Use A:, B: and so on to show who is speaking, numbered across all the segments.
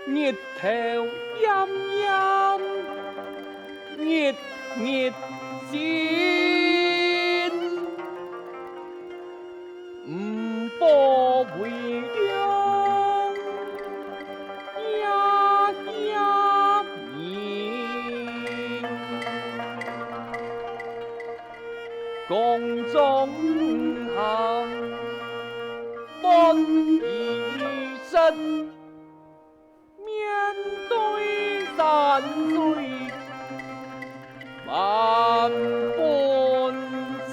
A: 日头陰陰，熱熱先，唔波回央，一言，共中行，不以失。面对山水万般情，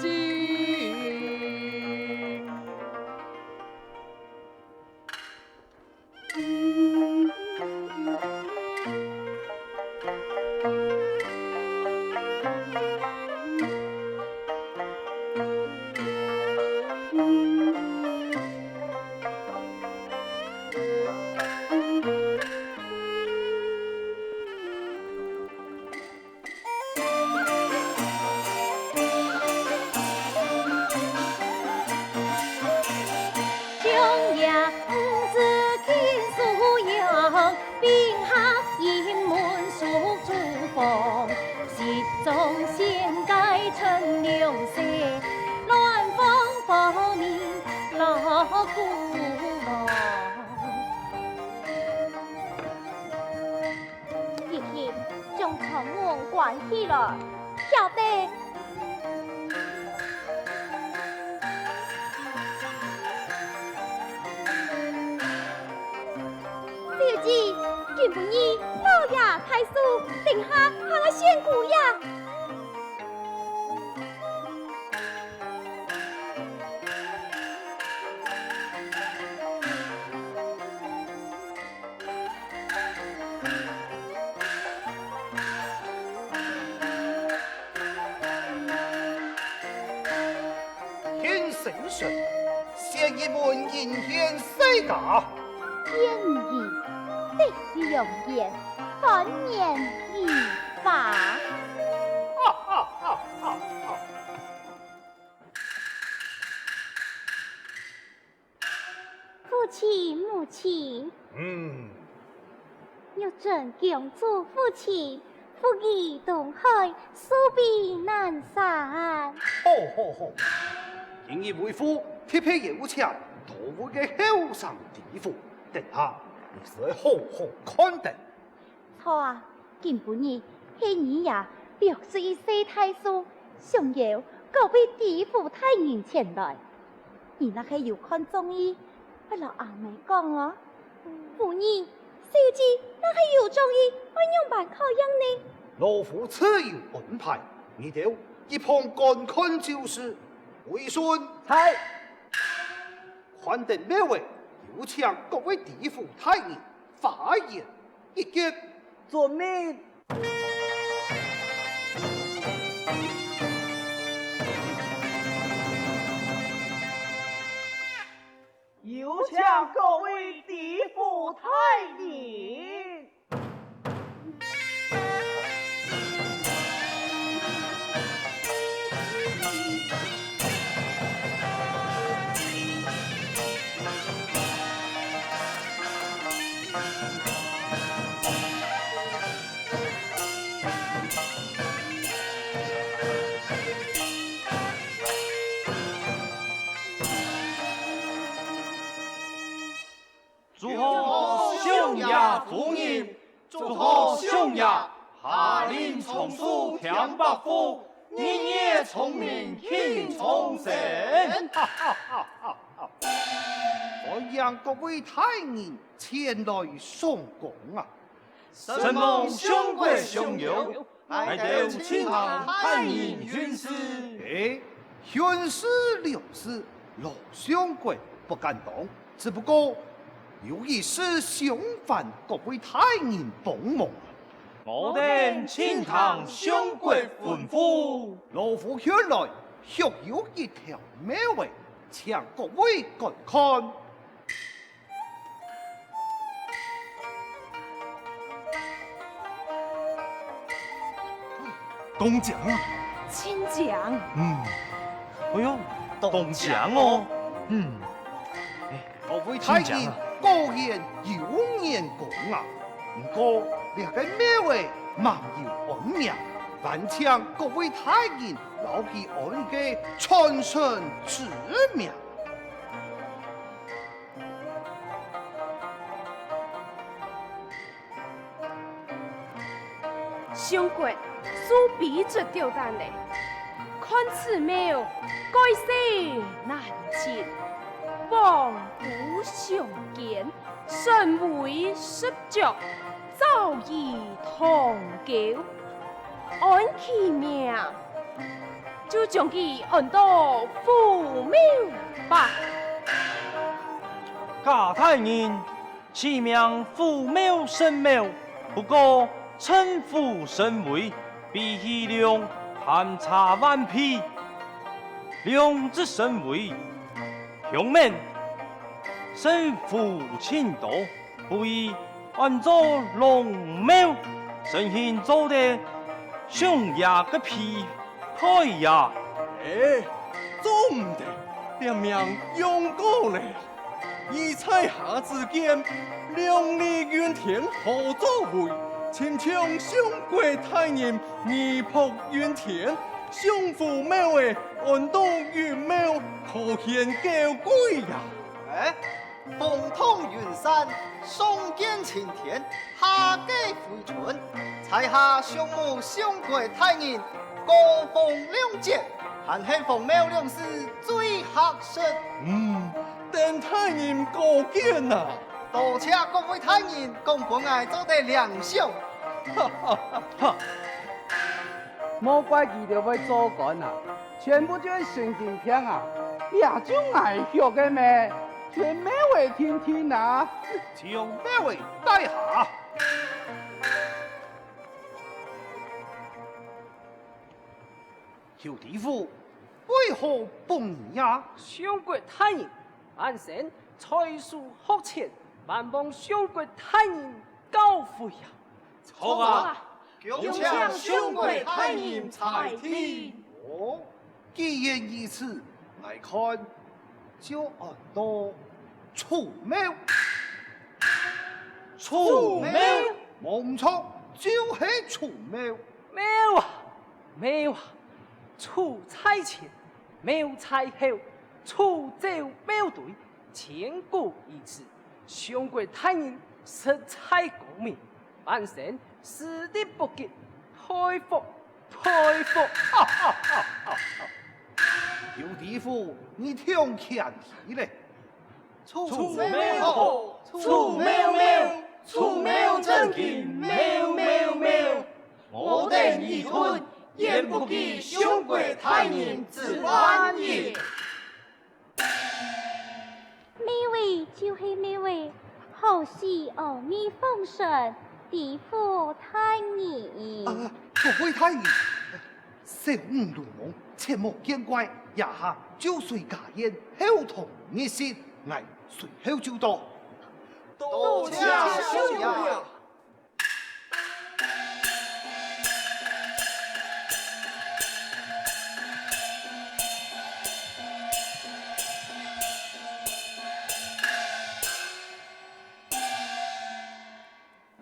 B: 中仙界成良色，乱风暴命老古王。爷爷将城门关起来，晓得。小姐，愿不依老爷太叔，定下他仙姑呀。
C: 天神神，先一门迎天世家。
B: 天意得是容颜，繁言一法。父亲母亲，有朕共祝父亲，福义东海，寿比南山。
C: 好，因以为父贴配有强，多为个后上地府，等下你是好好看待。
B: 错啊，今不日黑你呀，表示一些太叔，想要告别地府太人前来。你那个有看中医，不老阿妹讲啊。妇人，小姐那个有中医，我用办考验呢？
C: 老夫此有安排，你就一旁观看就是。为孙
A: 猜
C: 还等每位有请各位地府太人发言一见。
A: 遵命。有请各位地府太人。
D: 祝贺匈牙夫人，祝贺匈牙下令重塑天白府，你也聪明挺聪神。
C: 欢迎各位太人前来送功啊！
D: 神梦相国相由，爱到亲堂太人巡视。
C: 巡视了事，老相国不敢当，只不过有一事想烦各位太人帮忙。
D: 我等亲堂相国吩咐，
C: 老夫原来确有一条妙way，请各位观看。
D: 东奖啊！
B: 亲讲，
D: 哎呦，东奖哦，
C: 各位太人果然有眼光啊！不过这个妙way蛮有恩名，还请各位太人牢记按个传承之名。
E: 相国苏比着吊蛋嘞，看此庙盖世难见，望古相见，神为失脚，早已同久。按其名，就将其按到父庙吧。
D: 假太人，其名父庙神庙，不过称父神位，比起量含差万匹。量之神位，向面神父亲道，不宜按照龙庙，神仙做的象牙个皮派呀。
F: 做唔得，连命用过了。以彩下之间，两利怨田何作为？请请相国太人义仆怨田，相父庙的安东元庙可显高贵呀！
G: 风通云山，松间晴天，下界回春，才下相母相国太人，高风亮节，还是奉庙两事最合适。
F: 等太人高见呐！
G: 多谢各位太人共本爱做的良相。
A: 莫怪佢哋会做官啊，全部就是神经病啊！也种爱学嘅咩？全咩会听听啊！
C: 将妙way带下。有地府为何帮你呀？
H: 相国太人，万神才疏学浅，万望相国太人教诲呀！
D: 好啊！
G: 恭请相国太人才听。
C: 哦，既然如此，来看就按到楚庙。
D: 楚庙，
C: 冇错，就是楚庙。
H: 庙啊，庙啊，楚菜前，庙菜后，楚走庙队，千古一次。相国太人实在高明，万神实力不及，佩服佩服！
C: 有地府，你听前提嘞。
G: 楚
D: 庙好，楚庙庙，楚庙正气，庙庙庙。我等一吞，焉不及相国太人之安也。
B: 每位就是每位，好事阿弥奉神，地府太人。
C: 各位太人，小五鲁莽，切莫见怪，也下就随家宴，后同一心，挨随后就到。
G: 多谢相爷。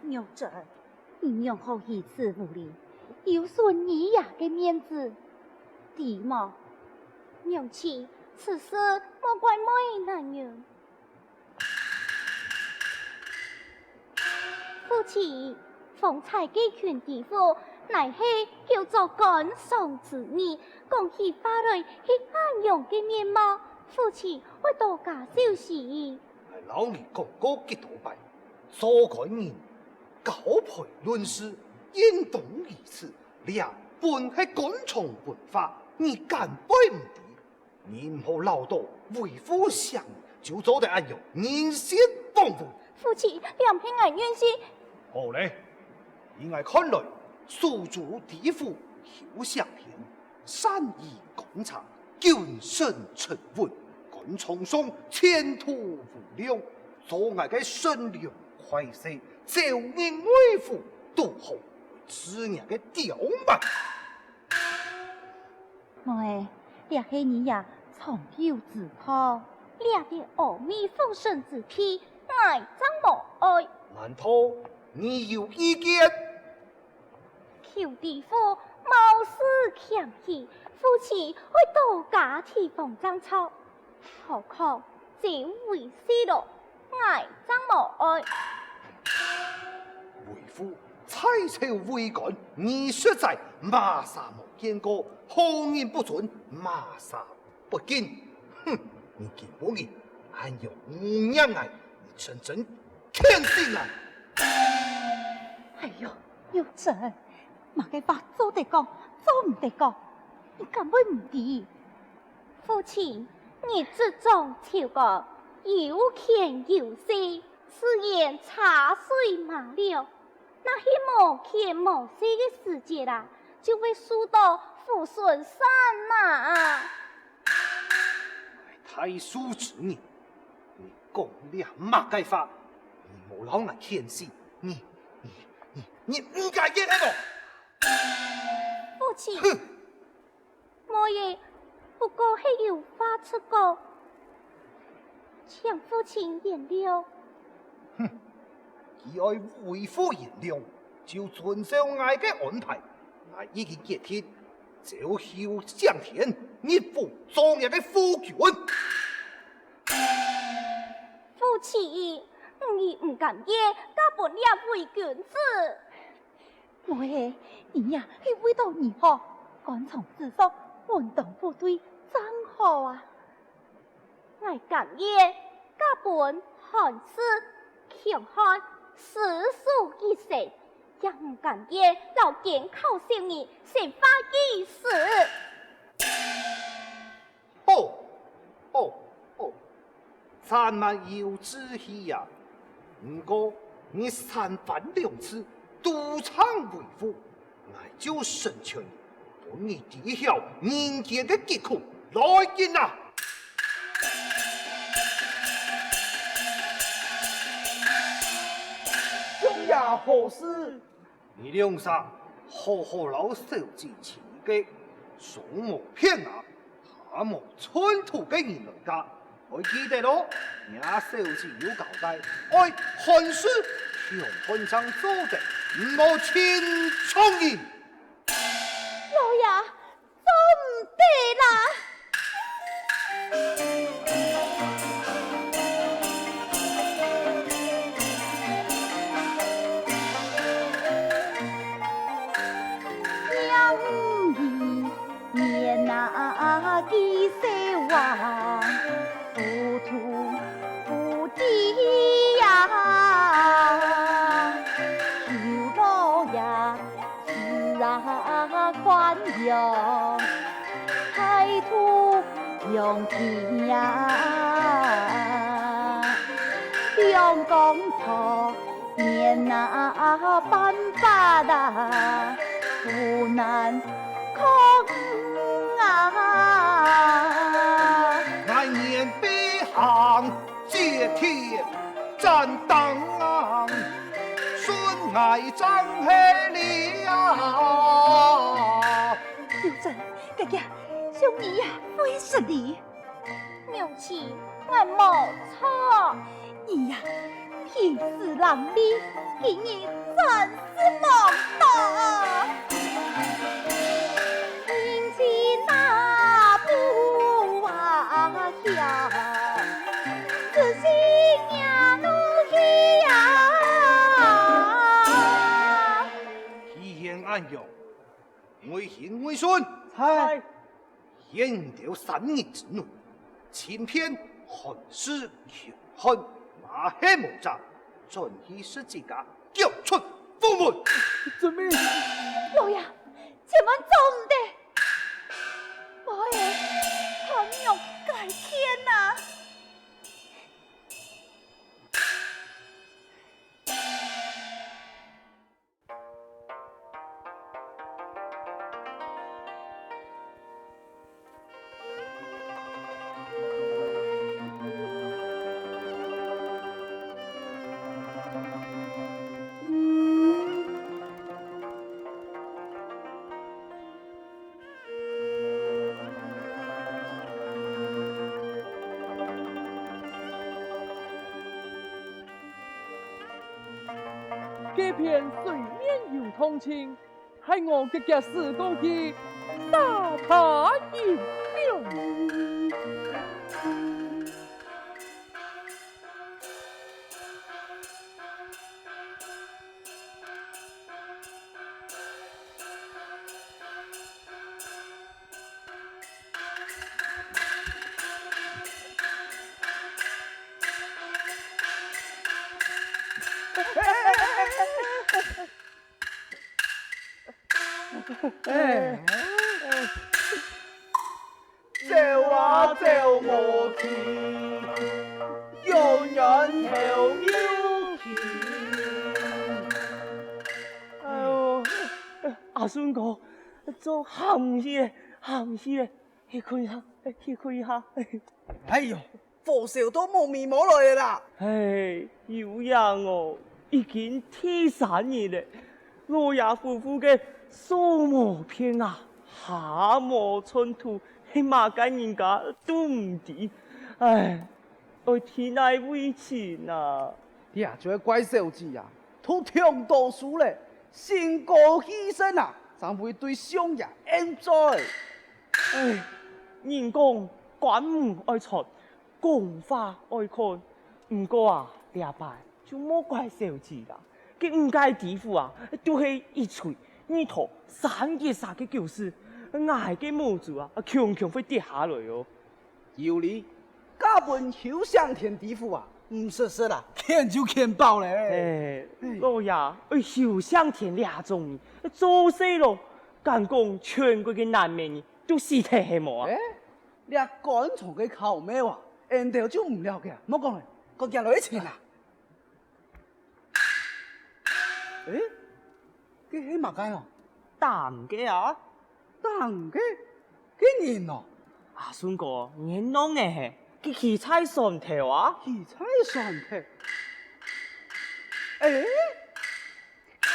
B: 娘子，你娘好一次无礼，有损你呀的面子，弟嘛，娘亲，此事莫怪妹男人。父亲，方才给权地府乃是叫做感伤之意，讲起话来是安样的面貌。父亲会多加小心。
C: 老儿讲过几多摆，所该人高培论事，应当如此。两本是官场文化，你干背唔敌，你唔好老到为父想，就做得安样，人先帮扶。
B: 父亲，两片俺愿心。
C: 好嘞，以我看来，蜀主地府休想天，善意观察，谨慎沉稳，官场上前途无量，做我嘅身量快势，招人威服，都好是人嘅刁蛮。
B: 喂，也是你呀，从有自破，掠的阿弥丰盛之体，爱怎无爱？
C: 难道你有意见？
B: 求地府貌似强气，夫妻会多加提防争吵，何况这为师咯，爱怎无爱？
C: 为父蔡朝为官，你实在马杀无见过，好人不准，马杀不敬。哼，你见不见？还有无样爱，你真正天性啊！
B: 哎呦，有真，马嘅话做得讲，做唔得讲，你根本唔知。父亲，你这种超过有权有势，是言茶水马了。那些无权无势的世界啦，就会输到父孙三嘛。
C: 太叔子你讲了马该法，你无老我天性，你唔该应我。
B: 父亲，我也不过是有话出过，请父亲原谅。
C: 既爱为父原谅，就遵守我嘅安排。我已经决定，就休向田，一副壮日嘅夫君。
B: 父亲，你唔敢耶，家本也为君子。我诶，你呀是为到你好，敢从自说，运动部队真好啊！我敢耶，家本汉室强悍，世俗一世，也唔敢耶，老健靠少年，成花一时。
C: 咱们有志气呀！不过你三番两次督倡为父，我就申请你，帮你抵消人间的疾苦。来人啊！
A: 兄爷何事？
C: 你两煞好好老守记情嘅，上无骗啊，下无寸土嘅人来家。我记得咯，也手指有交代，爱汉书向本上做的，唔好轻创人。
B: 老爷，做唔得啦！年那几岁王，糊涂不敌呀，求老呀，是啊宽容，海土用天呀，用公头年那办法啦，不难。
C: 来年北行接天战当，孙爱张黑里呀！
B: 刘真，哥哥，兄弟呀，非是你。牛气，俺没错。你呀，平时浪里，今日真是忙大。自信呀，努力呀！
C: 体现俺有为贤为孙，
A: 猜
C: 献掉3年之内，前篇汉诗穷汉，马黑无章，尽以使自家交出府门。
A: 怎么？
B: 老爷，千万做唔得，我的朋友改天呐！
I: 这片水面有通情，害我嘅家时光机大爬银流。
A: 哎，走啊走无去，有人头有去。
I: 哎呦，阿孙哥，做鹹嘢，去看下，去看下。
A: 哎呦，火烧都冇面冇來啦！
I: 唉，有人哦，已經天3年嘞，羅亞夫婦嘅數毛片啊，夏末春土，起碼間人家都唔知，唉，我天愛為情啊！
A: 你啊，做怪小子啊，都聽到書咧，身高犧牲啊，才會對商業恩在。
I: 唉，人講管唔愛財，講法愛看，唔過啊，兩擺就冇怪小子啦。佢唔該地府啊，都係一錘二頭3個3個舊事，捱嘅母子啊，強會跌下來哦。
A: 有理，家本休想天地府啊，唔實啦，見就見爆咧。
I: 老爺，休想天2種人做死咯，敢講全國嘅男美都死睇係冇啊！
A: 你啊趕從佢口咩話，人哋就唔了解，唔好講啦，個人來錢啊！佢起碼間哦，
I: 淡嘅啊，
A: 當嘅幾年咯，
I: 阿孫哥，你弄嘅佢起菜上頭啊！
A: 奇才上嘅，好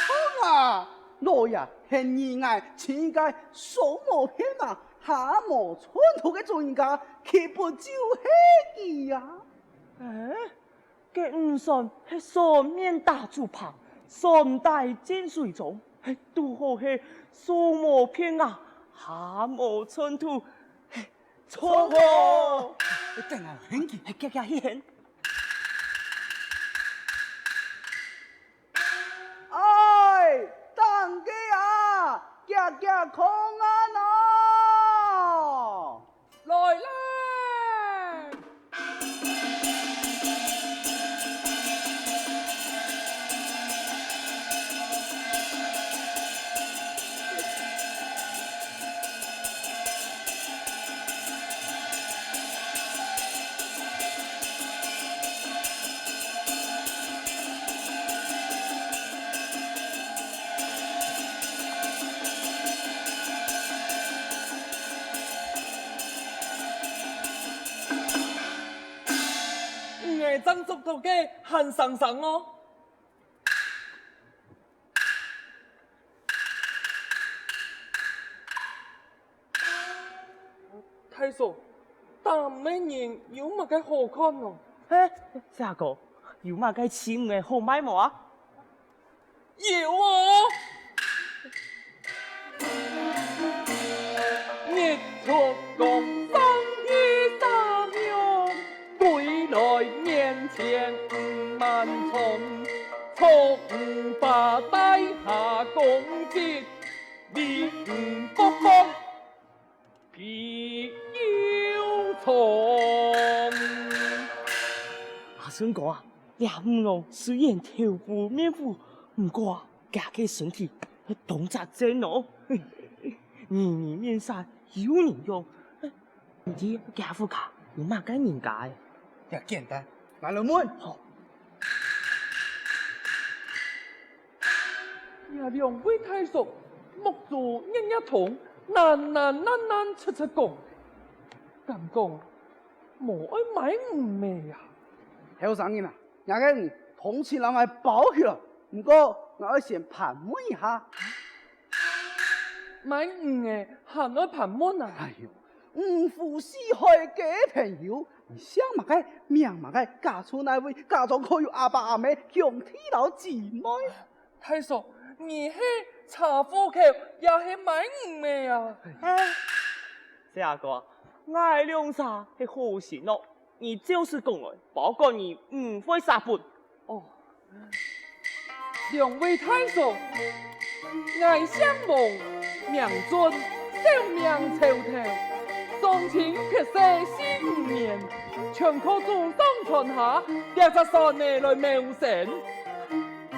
A: 啊，老呀，很意外，前屆數毛片啊，夏毛春土嘅專家，佢不就係佢啊？
I: 佢唔算係雙面大豬扒，雙大尖水粽，係都好係數毛片啊，夏毛春土，錯喎！
A: 一定係興趣。
I: 係夾顯。
A: 哎，當機啊，夾空啊喏！
H: 來啦！曾叔頭嘅恨神神哦。太叔，但咩人有乜嘅好看哦？
I: 下個有乜嘅錢嘅好買冇啊？
H: 有啊！日出共生於三陽，歸來面前5萬重，從5把底下共結，不放必有从。
I: 阿孙哥啊，俩五郎虽然头部面糊，不过啊，家嘅身体动作真哦，年年面晒有人用。唔知家父卡有嘛个人家？
A: 也简单，来了门。
I: 好，
H: 也两位太叔，目足一同，难出讲，咁讲无爱买唔咩呀？
A: 后生人啊，也个人同情人系包起来，不过我要先盘问一下。
H: 买唔嘅，行爱盘问啊！
A: 哎呦，五湖四海嘅朋友，你想嘛个命嘛个，嫁出那位家中可有阿爸阿妹兄弟老姊妹？
H: 太叔，你系茶户口，也系买唔咩啊？
I: 这下哥，爱两啥系好事咯。你就是讲来，不过你唔会杀本。
H: 哦，两位太叔，爱相望，命尊，寿命朝头，送情撇世新5年，全靠祖上传下，63年来谋成。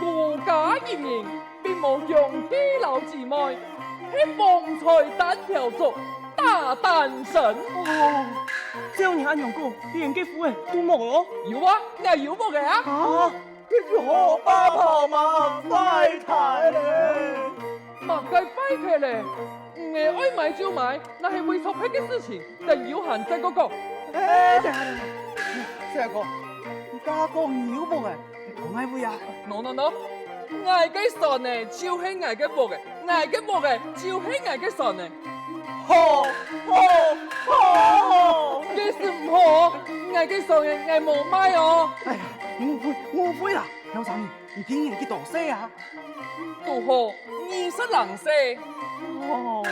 H: 顾家一人，并无兄弟老姊妹，系旺财单条族，大诞神。
I: 哦，照你阿娘讲，连嘅夫诶都冇咯。
H: 有啊，我有冇嘅啊？
I: 啊，
A: 这是何爸跑马快太嘞！
H: 马街快客咧，唔系爱买就买，那系为错批嘅事情，就要限制嗰個。
A: 哎，这个，你家讲有冇嘅？同爱会啊？
H: no，嗌嘅神呢，就係嗌嘅木嘅，嗌嘅木嘅，就係嗌嘅神呢。
I: 好，
H: 嘅是唔好，嗌嘅神嘅嗌冇買哦。
A: 哎呀，误會啦！後生人，你竟然去讀書啊？
H: 都好，20人世。
I: 哦，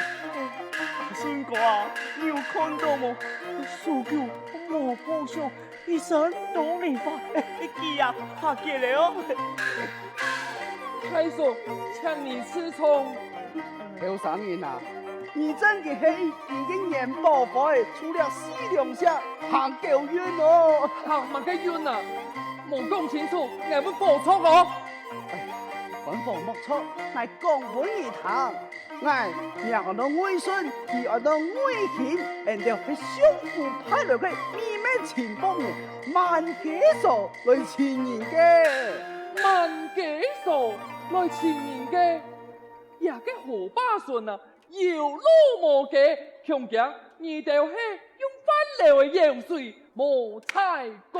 I: 孫哥啊，你有看到冇？數據冇報上，醫生努力法，記啊，拍嘅嚟哦。
H: 太叔，請你吃葱。
A: 後生人啊，你真嘅係已經年報會出了4兩下行夠遠咯。
H: 行乜嘅遠啊？冇講清楚，我會報錯我。
A: 官方莫錯，係講本而談。我命到外孫，而愛到外顯，人哋係相互派來嘅秘密情報嘅萬幾數來前言嘅。
H: 萬幾數來前言嘅，也嘅河巴順啊，搖路無嘅，強強而就係用翻嚟嘅油水無猜講。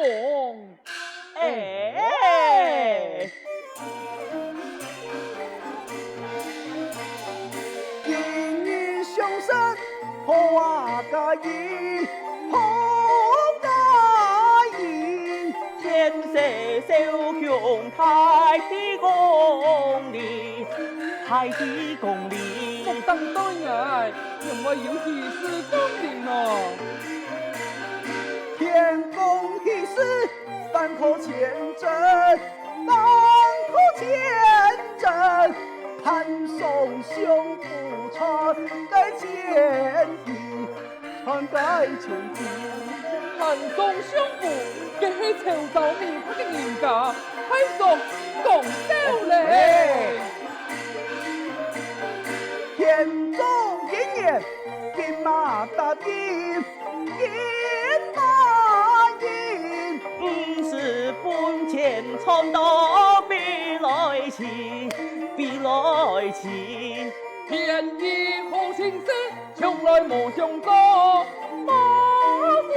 I: 哎。
A: 好家宴，好家宴，
I: 天色小強太啲公里，太啲公里。
H: 福登對眼，因為有意思公定咯。
A: 天公喜事，單可前真，單可前真。盼送兄父傳該前意，傳該前意。
H: 盼送兄父，嘅係潮州面佢嘅人家，係屬講笑咧。
A: 天縱一年，金馬答應，金馬應。
I: 唔是本錢創到必來錢。必來遲，
H: 天意好情色，從來無相過，無相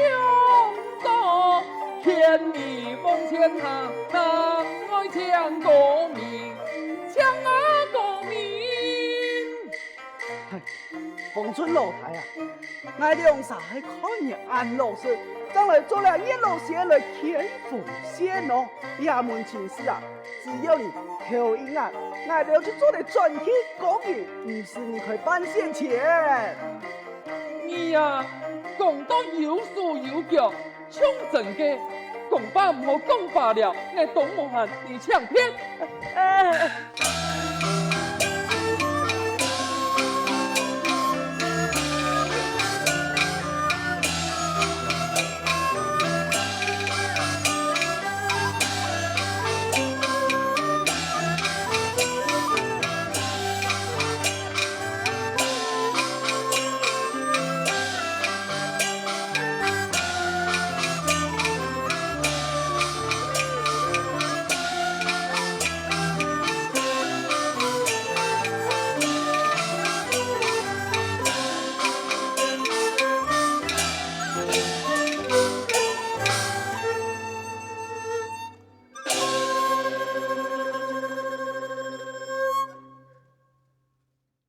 H: 過。天意風前下，那愛搶個名，搶啊個名。
A: 鳳春老太啊，我兩傻係看日安老師，將來做了一路線來填鳳線哦。衙門前事啊，只要你投一案，我就去做你專題講嘅，唔是你可以辦現錢。
H: 你呀，講到有數有腳，搶真嘅，講法唔好講法了，我懂無限你搶騙。